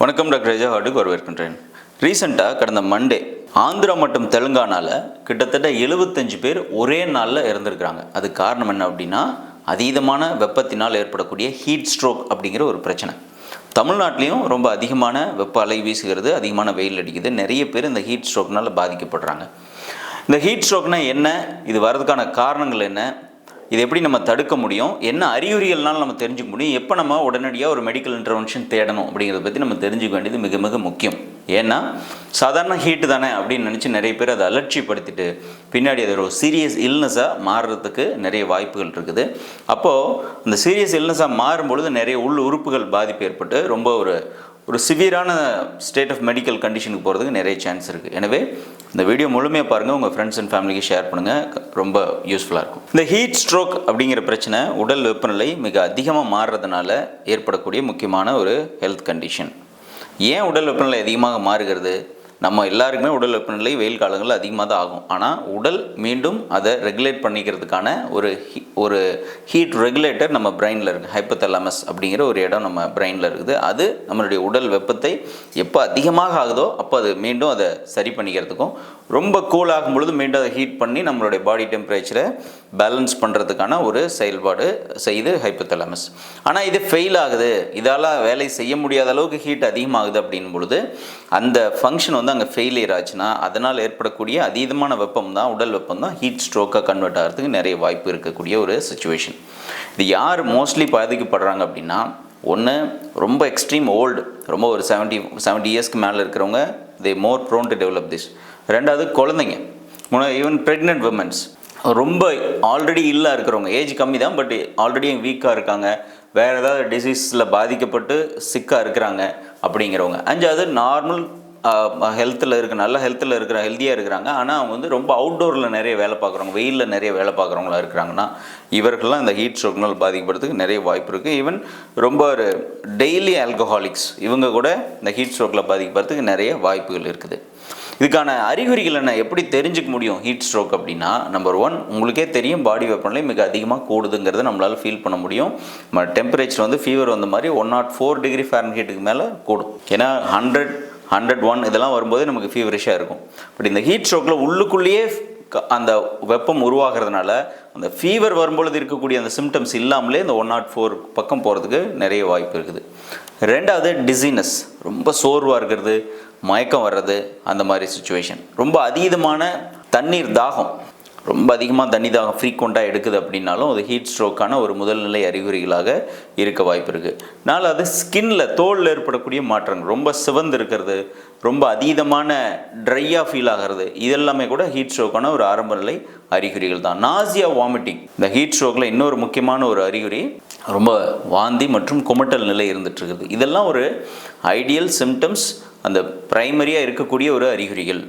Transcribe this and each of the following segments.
வணக்கம் டாக்டர் ரஜா ஹார்டுக்கு வரவேற்கின்றேன். ரீசெண்டாக கடந்த மண்டே ஆந்திரா மற்றும் தெலுங்கானாவில் கிட்டத்தட்ட 75 பேர் ஒரே நாளில் இறந்துருக்கிறாங்க. அது காரணம் என்ன அப்படின்னா, அதீதமான வெப்பத்தினால் ஏற்படக்கூடிய ஹீட் ஸ்ட்ரோக் அப்படிங்கிற ஒரு பிரச்சனை. தமிழ்நாட்டிலையும் ரொம்ப அதிகமான வெப்ப அலை வீசுகிறது, அதிகமான வெயில் அடிக்குது. நிறைய பேர் இந்த ஹீட் ஸ்ட்ரோக்னால் பாதிக்கப்படுறாங்க. இந்த ஹீட் ஸ்ட்ரோக்னால் என்ன, இது வர்றதுக்கான காரணங்கள் என்ன, இது எப்படி நம்ம தடுக்க முடியும், என்ன அறிகுறிகள்னால நம்ம தெரிஞ்சுக்க முடியும், எப்போ நம்ம உடனடியாக ஒரு மெடிக்கல் இன்டர்வென்ஷன் தேடணும் அப்படிங்கிறத பற்றி நம்ம தெரிஞ்சுக்க வேண்டியது மிக மிக முக்கியம். ஏன்னா சாதாரண ஹீட்டு தானே அப்படின்னு நினச்சி நிறைய பேர் அதை அலட்சியப்படுத்திட்டு பின்னாடி அது ஒரு சீரியஸ் இல்னஸாக மாறுறதுக்கு நிறைய வாய்ப்புகள் இருக்குது. அப்போது அந்த சீரியஸ் இல்னஸாக மாறும்பொழுது நிறைய உள் உறுப்புகள் பாதிப்பு ஏற்பட்டு ரொம்ப ஒரு சிவியரான ஸ்டேட் ஆஃப் மெடிக்கல் கண்டிஷனுக்கு போகிறதுக்கு நிறைய சான்ஸ் இருக்குது. எனவே இந்த வீடியோ முழுமையாக பாருங்கள், உங்கள் ஃப்ரெண்ட்ஸ் அண்ட் ஃபேமிலிக்கு ஷேர் பண்ணுங்கள், ரொம்ப யூஸ்ஃபுல்லாக இருக்கும். இந்த ஹீட் ஸ்ட்ரோக் அப்படிங்கிற பிரச்சனை உடல் வெப்பநிலை மிக அதிகமாக மாறுறதுனால ஏற்படக்கூடிய முக்கியமான ஒரு ஹெல்த் கண்டிஷன். ஏன் உடல் வெப்பநிலை அதிகமாக மாறுகிறது? நம்ம எல்லாருக்குமே உடல் வெப்பநிலை வெயில் காலங்களில் அதிகமாக தான் ஆகும். ஆனால் உடல் மீண்டும் அதை ரெகுலேட் பண்ணிக்கிறதுக்கான ஒரு ஹீட் ரெகுலேட்டர் நம்ம பிரெயினில் இருக்குது. ஹைப்போதலாமஸ் அப்படிங்கிற ஒரு இடம் நம்ம பிரெயினில் இருக்குது. அது நம்மளுடைய உடல் வெப்பத்தை எப்போ அதிகமாக ஆகுதோ அப்போ அது மீண்டும் அதை சரி பண்ணிக்கிறதுக்கும், ரொம்ப கூல் ஆகும் பொழுது மீண்டும் அதை ஹீட் பண்ணி நம்மளுடைய பாடி டெம்பரேச்சரை பேலன்ஸ் பண்ணுறதுக்கான ஒரு செயல்பாடு செய்து ஹைப்போதலாமஸ். ஆனால் இது ஃபெயில் ஆகுது, இதால் வேலை செய்ய முடியாத அளவுக்கு ஹீட் அதிகமாகுது அப்படின் பொழுது அந்த ஃபங்க்ஷன் அங்கே ஃபெயிலியர் ஆச்சுன்னா அதனால் ஏற்படக்கூடிய அதீதமான வெப்பம் தான், உடல் வெப்பம் தான் ஹீட் ஸ்ட்ரோக்காக கன்வெர்ட் ஆகிறதுக்கு நிறைய வாய்ப்பு இருக்கக்கூடிய ஒரு சுச்சுவேஷன். இது யார் மோஸ்ட்லி பாதிக்கப்படுறாங்க அப்படின்னா, ஒன்று ரொம்ப எக்ஸ்ட்ரீம் ஓல்டு, ரொம்ப ஒரு 70 இயர்ஸ்க்கு மேலே இருக்கிறவங்க, they more prone to develop this. ரெண்டாவது குழந்தைங்க, ஈவன் ப்ரெக்னென்ட் விமன்ஸ், ரொம்ப ஆல்ரெடி இல்லா இருக்கிறவங்க, ஏஜ் கம்மி தான் பட் ஆல்ரெடி வீக்காக இருக்காங்க, வேறு ஏதாவது டிசீஸில் பாதிக்கப்பட்டு சிக்காக இருக்கிறாங்க அப்படிங்கிறவங்க. அஞ்சாவது நார்மல் ஹெல்த்தில் நல்ல ஹெல்த்தில் ஹெல்த்தியாக இருக்கிறாங்க, ஆனால் அவங்க ரொம்ப அவுட்டோரில் நிறைய வேலை பார்க்குறவங்க, வெயிலில் நிறைய வேலை பார்க்குறவங்களா இருக்கிறாங்கன்னா இவர்கள்லாம் இந்த ஹீட் ஸ்ட்ரோக்னால் பாதிக்கப்படுறதுக்கு நிறைய வாய்ப்பு இருக்குது. ஈவன் ரொம்ப ஒரு டெய்லி ஆல்கஹாலிக்ஸ் இவங்க கூட இந்த ஹீட் ஸ்ட்ரோக்கில் பாதிக்கப்படுறதுக்கு நிறைய வாய்ப்புகள் இருக்குது. இதுக்கான அறிகுறிகள் என்ன, எப்படி தெரிஞ்சுக்க முடியும் ஹீட் ஸ்ட்ரோக் அப்படின்னா, நம்பர் 1, உங்களுக்கே தெரியும் பாடி வெப்பநிலை மிக அதிகமாக கூடுதுங்கிறத நம்மளால் ஃபீல் பண்ண முடியும். டெம்பரேச்சர் ஃபீவர் வந்த மாதிரி 104 டிகிரி ஃபாரன்ஹீட்டுக்கு மேலே கூடும். ஏன்னா 101 இதெல்லாம் வரும்போது நமக்கு ஃபீவரிஷாக இருக்கும். பட் இந்த ஹீட் ஸ்ட்ரோக்கில் உள்ளுக்குள்ளேயே அந்த வெப்பம் உருவாகிறதுனால அந்த ஃபீவர் வரும்பொழுது இருக்கக்கூடிய அந்த சிம்டம்ஸ் இல்லாமலே இந்த 104 பக்கம் போகிறதுக்கு நிறைய வாய்ப்பு இருக்குது. ரெண்டாவது டிசீனஸ், ரொம்ப சோர்வாக இருக்கிறது, மயக்கம் வர்றது, அந்த மாதிரி சுச்சுவேஷன். ரொம்ப அதீதமான தண்ணீர் தாகம், ரொம்ப அதிகமாக தண்ணி தாகம் ஃப்ரீக்வெண்ட்டாக எடுக்குது அப்படின்னாலும் அது ஹீட் ஸ்ட்ரோக்கான ஒரு முதல்நிலை அறிகுறிகளாக இருக்க வாய்ப்பு இருக்குது. அது ஸ்கின்னில், தோலில் ஏற்படக்கூடிய மாற்றங்கள், ரொம்ப சிவந்து இருக்கிறது, ரொம்ப அதீதமான ட்ரையாக ஃபீல் ஆகிறது, இதெல்லாமே கூட ஹீட் ஸ்ட்ரோக்கான ஒரு ஆரம்ப நிலை அறிகுறிகள் தான். நாசியா, வாமிட்டிங், இந்த ஹீட் ஸ்ட்ரோக்கில் இன்னொரு முக்கியமான ஒரு அறிகுறி ரொம்ப வாந்தி மற்றும் குமட்டல் நிலை இருந்துகிட்ருக்குது. இதெல்லாம் ஒரு ஐடியல் சிம்டம்ஸ், அந்த ப்ரைமரியாக இருக்கக்கூடிய ஒரு அறிகுறிகள்.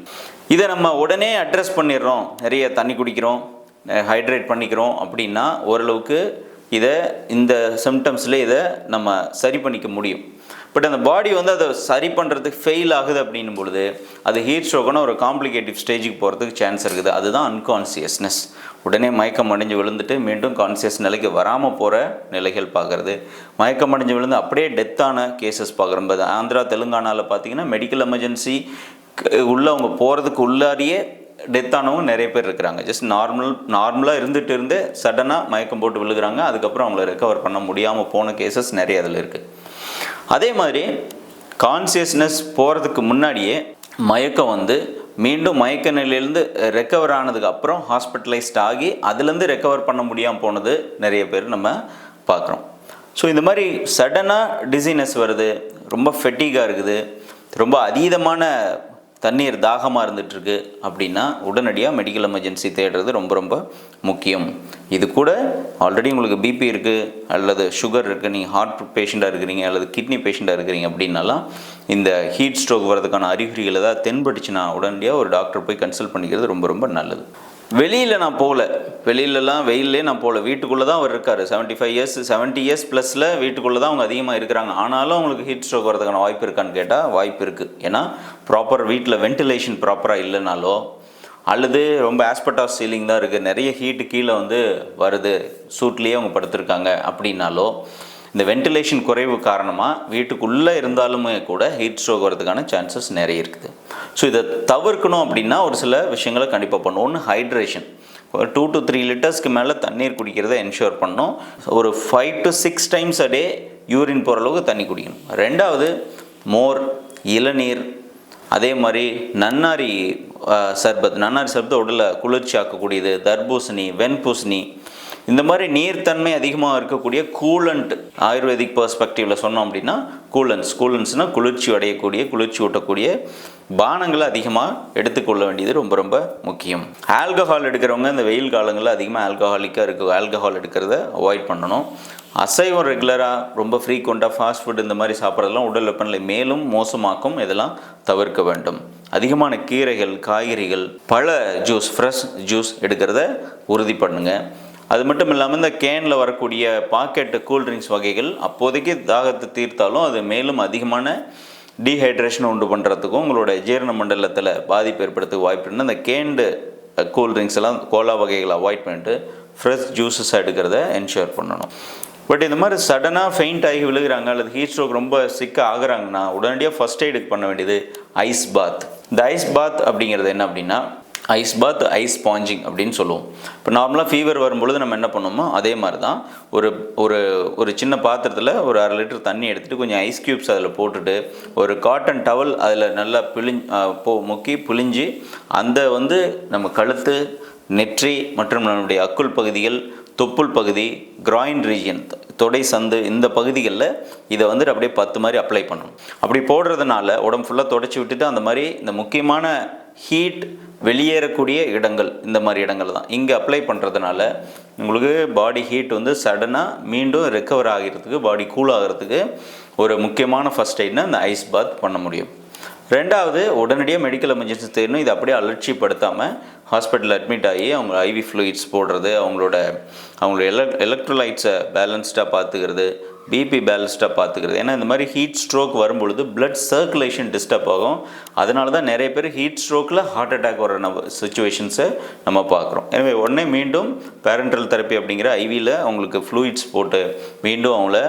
இதை நம்ம உடனே அட்ரஸ் பண்ணிடுறோம், நிறைய தண்ணி குடிக்கிறோம், ஹைட்ரேட் பண்ணிக்கிறோம் அப்படின்னா ஓரளவுக்கு இந்த சிம்டம்ஸில் இதை நம்ம சரி பண்ணிக்க முடியும். பட் அந்த பாடி அதை சரி பண்ணுறதுக்கு ஃபெயில் ஆகுது அப்படின்னும் பொழுது அது ஹீட் ஸ்ட்ரோக்கான ஒரு காம்ப்ளிகேட்டிவ் ஸ்டேஜுக்கு போகிறதுக்கு சான்ஸ் இருக்குது. அதுதான் அன்கான்சியஸ்னஸ். உடனே மயக்கம் அடைஞ்சு விழுந்துட்டு மீண்டும் கான்சியஸ் நிலைக்கு வராமல் போகிற நிலைகள் பார்க்குறது, மயக்கம் அடைஞ்சு விழுந்து அப்படியே டெத்தான கேசஸ் பார்க்குறோம். ஆந்திரா தெலுங்கானாவில் பார்த்திங்கன்னா மெடிக்கல் எமர்ஜென்சி உள்ளே அவங்க போகிறதுக்கு உள்ளாரியே டெத்தானவங்க நிறைய பேர் இருக்கிறாங்க. ஜஸ்ட் நார்மலாக இருந்துட்டு சடனாக மயக்கம் போட்டு விழுகிறாங்க, அதுக்கப்புறம் அவங்கள ரெக்கவர் பண்ண முடியாமல் போன கேசஸ் நிறைய அதில் இருக்குது. அதே மாதிரி கான்சியஸ்னஸ் போகிறதுக்கு முன்னாடியே மயக்கம் மீண்டும் மயக்க நிலையிலேருந்து ரெக்கவர் ஆனதுக்கு அப்புறம் ஹாஸ்பிட்டலைஸ்ட் ஆகி அதுலேருந்து ரெக்கவர் பண்ண முடியாமல் போனது நிறைய பேர் நம்ம பார்க்குறோம். ஸோ இந்த மாதிரி சடனாக டிசீனஸ் வருது, ரொம்ப ஃபெட்டிகாக இருக்குது, ரொம்ப அதீதமான தண்ணீர் தாகமாக இருந்துகிட்ருக்கு அப்படின்னா உடனடியாக மெடிக்கல் எமர்ஜென்சி தேடுறது ரொம்ப ரொம்ப முக்கியம். இது கூட ஆல்ரெடி உங்களுக்கு பிபி இருக்குது அல்லது சுகர் இருக்குது, நீங்கள் ஹார்ட் பேஷண்ட்டாக இருக்கிறீங்க அல்லது கிட்னி பேஷண்ட்டாக இருக்கிறீங்க அப்படின்னாலாம் இந்த ஹீட் ஸ்ட்ரோக் வரதுக்கான அறிகுறிகள் ஏதாவது தென்பட்டுச்சுன்னா உடனடியாக ஒரு டாக்டர் போய் கன்சல்ட் பண்ணிக்கிறது ரொம்ப ரொம்ப நல்லது. வெளியில் நான் போகல, வெளியிலலாம் வெயிலே நான் போகல, வீட்டுக்குள்ளே தான் அவர் இருக்கார். 70 இயர்ஸ் ப்ளஸில் வீட்டுக்குள்ளே தான் அவங்க அதிகமாக இருக்கிறாங்க. ஆனாலும் அவங்களுக்கு ஹீட் ஸ்ட்ரோக் வரதுக்கான வாய்ப்பு இருக்கான்னு கேட்டால் வாய்ப்பு இருக்குது. ஏன்னா ப்ராப்பர் வீட்டில் வென்டிலேஷன் ப்ராப்பராக இல்லைனாலோ அல்லது ரொம்ப ஆஸ்பெக்ட் ஆஃப் சீலிங் தான் இருக்குது, நிறைய ஹீட்டு கீழே வருது, சூட்லேயே அவங்க படுத்திருக்காங்க அப்படின்னாலோ இந்த வென்டிலேஷன் குறைவு காரணமாக வீட்டுக்குள்ளே இருந்தாலுமே கூட ஹீட் ஸ்ட்ரோக் வரதுக்கான சான்சஸ் நிறைய இருக்குது. ஸோ இதை தவிர்க்கணும் அப்படின்னா ஒரு சில விஷயங்களை கண்டிப்பாக பண்ணணும். ஒன்று ஹைட்ரேஷன், ஒரு 2 to 3 லிட்டர்ஸ்க்கு மேலே தண்ணீர் குடிக்கிறத என்ஷூர் பண்ணணும். ஒரு 5 to 6 times a day urine போகிற அளவுக்கு தண்ணி குடிக்கணும். ரெண்டாவது மோர், இளநீர், அதே மாதிரி நன்னாரி சர்பத் உடலை குளிர்ச்சி ஆக்கக்கூடியது, தர்பூசணி, வெண்பூசணி, இந்த மாதிரி நீர்த்தன்மை அதிகமாக இருக்கக்கூடிய கூலண்ட், ஆயுர்வேதிக் பெர்ஸ்பெக்டிவில் சொன்னோம் அப்படின்னா கூலன்ஸ்னால் குளிர்ச்சி அடையக்கூடிய, குளிர்ச்சி ஊட்டக்கூடிய பானங்களை அதிகமாக எடுத்துக்கொள்ள வேண்டியது ரொம்ப ரொம்ப முக்கியம். ஆல்கஹால் எடுக்கிறவங்க இந்த வெயில் காலங்களில் அதிகமாக ஆல்கஹால் எடுக்கிறத அவாய்ட் பண்ணணும். அசைவம் ரெகுலராக ரொம்ப ஃப்ரீக்வெண்ட்டாக ஃபாஸ்ட் ஃபுட் இந்த மாதிரி சாப்பிட்றதெல்லாம் உடல் வெப்பநிலை மேலும் மோசமாக்கும். இதெல்லாம் தவிர்க்க வேண்டும். அதிகமான கீரைகள், காய்கறிகள், பழ ஜூஸ், ஃப்ரெஷ் ஜூஸ் எடுக்கிறத உறுதி பண்ணுங்கள். அது மட்டும் இல்லாமல் இந்த கேனில் வரக்கூடிய பாக்கெட்டு கூல்ட்ரிங்க்ஸ் வகைகள் அப்போதைக்கு தாகத்தை தீர்த்தாலும் அது மேலும் அதிகமான டீஹைட்ரேஷன் உண்டு பண்ணுறதுக்கும் உங்களோட ஜீரண மண்டலத்தில் பாதிப்பு ஏற்படுறதுக்கு வாய்ப்பு இருக்குது. இந்த கேண்டு கூல்ட்ரிங்க்ஸ் எல்லாம், கோலா வகைகளை அவாய்ட் பண்ணிட்டு ஃப்ரெஷ் ஜூஸஸ் எடுக்கிறத என்ஷூர் பண்ணணும். பட் இந்த மாதிரி சடனாக ஃபெயிண்ட் ஆகி விழுகிறாங்க அல்லது ஹீட் ஸ்ட்ரோக் ரொம்ப சிக்காக ஆகுறாங்கன்னா உடனடியாக ஃபஸ்ட் எய்டுக்கு பண்ண வேண்டியது ஐஸ் பாத். இந்த ஐஸ் பாத் அப்படிங்கிறது என்ன அப்படின்னா, ஐஸ் பாத், ஐஸ் ஸ்பாஞ்சிங் அப்படின்னு சொல்லுவோம். இப்போ நார்மலாக ஃபீவர் வரும்பொழுது நம்ம என்ன பண்ணுவோமோ அதே மாதிரி தான் ஒரு ஒரு ஒரு சின்ன பாத்திரத்தில் ஒரு 1/2 லிட்டர் தண்ணி எடுத்துகிட்டு கொஞ்சம் ஐஸ் க்யூப்ஸ் அதில் போட்டுட்டு ஒரு காட்டன் டவல் அதில் நல்லா முக்கி புழிஞ்சு அந்த நம்ம கழுத்து, நெற்றி மற்றும் நம்மளுடைய அக்குள் பகுதிகள், தொப்புள் பகுதி, கிராயின் ரீஜியன், தொடை சந்து, இந்த பகுதிகளில் இதை அப்படியே 10 மாதிரி அப்ளை பண்ணணும். அப்படி போடுறதுனால உடம்பு ஃபுல்லாக தொடச்சி விட்டுட்டு அந்த மாதிரி இந்த முக்கியமான ஹீட் வெளியேறக்கூடிய இடங்கள், இந்த மாதிரி இடங்கள் தான் இங்கே அப்ளை பண்ணுறதுனால உங்களுக்கு பாடி ஹீட் சடனாக மீண்டும் ரெக்கவர் ஆகிறதுக்கு, பாடி கூல் ஆகிறதுக்கு ஒரு முக்கியமான ஃபஸ்ட் எய்ட்னா இந்த ஐஸ் பாத் பண்ண முடியும். ரெண்டாவது, உடனடியாக மெடிக்கல் எமர்ஜென்சி தேடணும். இதை அப்படியே அலட்சிப்படுத்தாமல் ஹாஸ்பிட்டலில் அட்மிட் ஆகி அவங்க ஐவி ஃப்ளூயிட்ஸ் போடுறது, அவங்களோட எலக்ட்ரோலைட்ஸை பேலன்ஸ்டாக பார்த்துக்கிறது, பிபி பேலன்ஸ்டாக பார்த்துக்கிறது. ஏன்னா இந்த மாதிரி ஹீட் ஸ்ட்ரோக் வரும்பொழுது பிளட் சர்க்குலேஷன் டிஸ்டர்ப் ஆகும். அதனால தான் நிறைய பேர் ஹீட் ஸ்ட்ரோக்கில் ஹார்ட் அட்டாக் வர சுச்சுவேஷன்ஸை நம்ம பார்க்குறோம். எனவே உடனே மீண்டும் பேரண்டல் தெரப்பி அப்படிங்கிற ஐவியில் அவங்களுக்கு ஃப்ளூயிட்ஸ் போட்டு மீண்டும் அவங்கள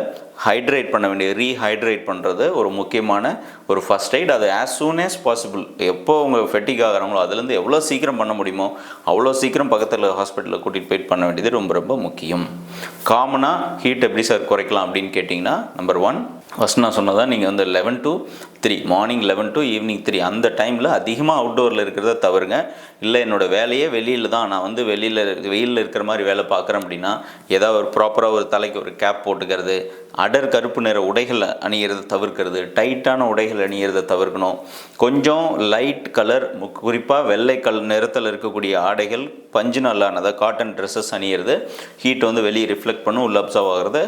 ஹைட்ரேட் பண்ண வேண்டிய, ரீஹைட்ரேட் பண்ணுறது ஒரு முக்கியமான ஒரு ஃபஸ்ட் எய்ட். அது ஆஸ் சூன் ஆஸ் பாசிபிள், எப்போ அவங்க ஃபெட்டிக் ஆகிறாங்களோ அதுலேருந்து எவ்வளோ சீக்கிரம் பண்ண முடியுமோ அவ்வளோ சீக்கிரம் பக்கத்தில் ஹாஸ்பிட்டலில் கூட்டிகிட்டு போயிட்டு பண்ண வேண்டியது ரொம்ப ரொம்ப முக்கியம். காமனாக ஹீட் எப்படி சார் குறைக்கலாம் அப்படின்னு கேட்டிங்கன்னா, நம்பர் 1, ஃபஸ்ட் நான் சொன்னதான் நீங்கள் 11 to 3, மார்னிங் 11 to ஈவினிங் 3 அந்த டைமில் அதிகமாக அவுட்டோரில் இருக்கிறத தவறுங்க. இல்லை என்னோடய வேலையே வெளியில் தான், நான் வெயிலில் இருக்கிற மாதிரி வேலை பார்க்குறேன் அப்படின்னா ஏதாவது ஒரு ப்ராப்பராக ஒரு தலைக்கு ஒரு கேப் போட்டுக்கிறது, அடர் கருப்பு நிற உடைகள் அணிகிறத தவிர்க்கிறது, டைட்டான உடைகள் அணிகிறத தவிர்க்கணும். கொஞ்சம் லைட் கலர், குறிப்பாக வெள்ளை நிறத்தில் இருக்கக்கூடிய ஆடைகள், பஞ்சு நல்லானதை காட்டன் ட்ரெஸ்ஸஸ் அணிகிறது ஹீட் வெளியே ரிஃப்ளெக்ட் பண்ணும், உள்ள அப்சர்வ் ஆகிறத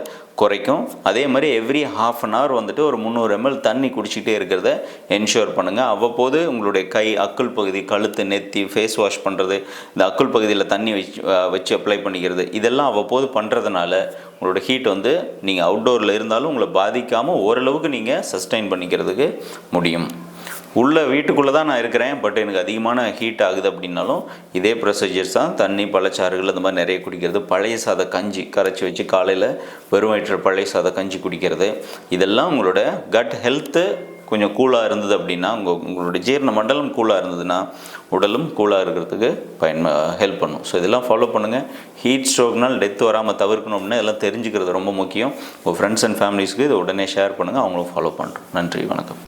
குறைக்கும். அதே மாதிரி எவ்ரி ½ அன் ஹவர் ஒரு 300 ml தண்ணி குடிச்சிக்கிட்டே இருக்கிறத என்ஷூர் பண்ணுங்கள். அவ்வப்போது உங்களுடைய கை, அக்குள் பகுதி, கழுத்து, நெத்தி ஃபேஸ் வாஷ் பண்ணுறது, இந்த அக்குள் பகுதியில் தண்ணி வச்சு அப்ளை பண்ணிக்கிறது, இதெல்லாம் அவ்வப்போது பண்ணுறதுனால உங்களோட ஹீட் நீங்கள் அவுட்டோரில் இருந்தாலும் உங்களை பாதிக்காமல் ஓரளவுக்கு நீங்கள் சஸ்டைன் பண்ணிக்கிறதுக்கு முடியும். உள்ள வீட்டுக்குள்ளே தான் நான் இருக்கிறேன், பட் எனக்கு அதிகமான ஹீட் ஆகுது அப்படின்னாலும் இதே ப்ரொசீஜர்ஸ் தான். தண்ணி, பழச்சாறுகள் அந்த மாதிரி நிறைய குடிக்கிறது, பழைய சாத கஞ்சி கரைச்சி வச்சு காலையில் வெறும் வயிற்று பழைய சாத கஞ்சி குடிக்கிறது, இதெல்லாம் உங்களோட கட் ஹெல்த்து கொஞ்சம் கூலாக இருந்தது அப்படின்னா, உங்களோட ஜீரண மண்டலம் கூலாக இருந்ததுன்னா உடலும் கூலாக இருக்கிறதுக்கு ஹெல்ப் பண்ணும். ஸோ இதெல்லாம் ஃபாலோ பண்ணுங்கள். ஹீட் ஸ்ட்ரோக்னால் டெத் வராமல் தவிர்க்கணும் அப்படின்னா இதெல்லாம் தெரிஞ்சுக்கிறது ரொம்ப முக்கியம். உங்கள் ஃப்ரெண்ட்ஸ் அண்ட் ஃபேமிலிஸ்க்கு இதை உடனே ஷேர் பண்ணுங்கள், அவங்களும் ஃபாலோ பண்ணுறோம். நன்றி, வணக்கம்.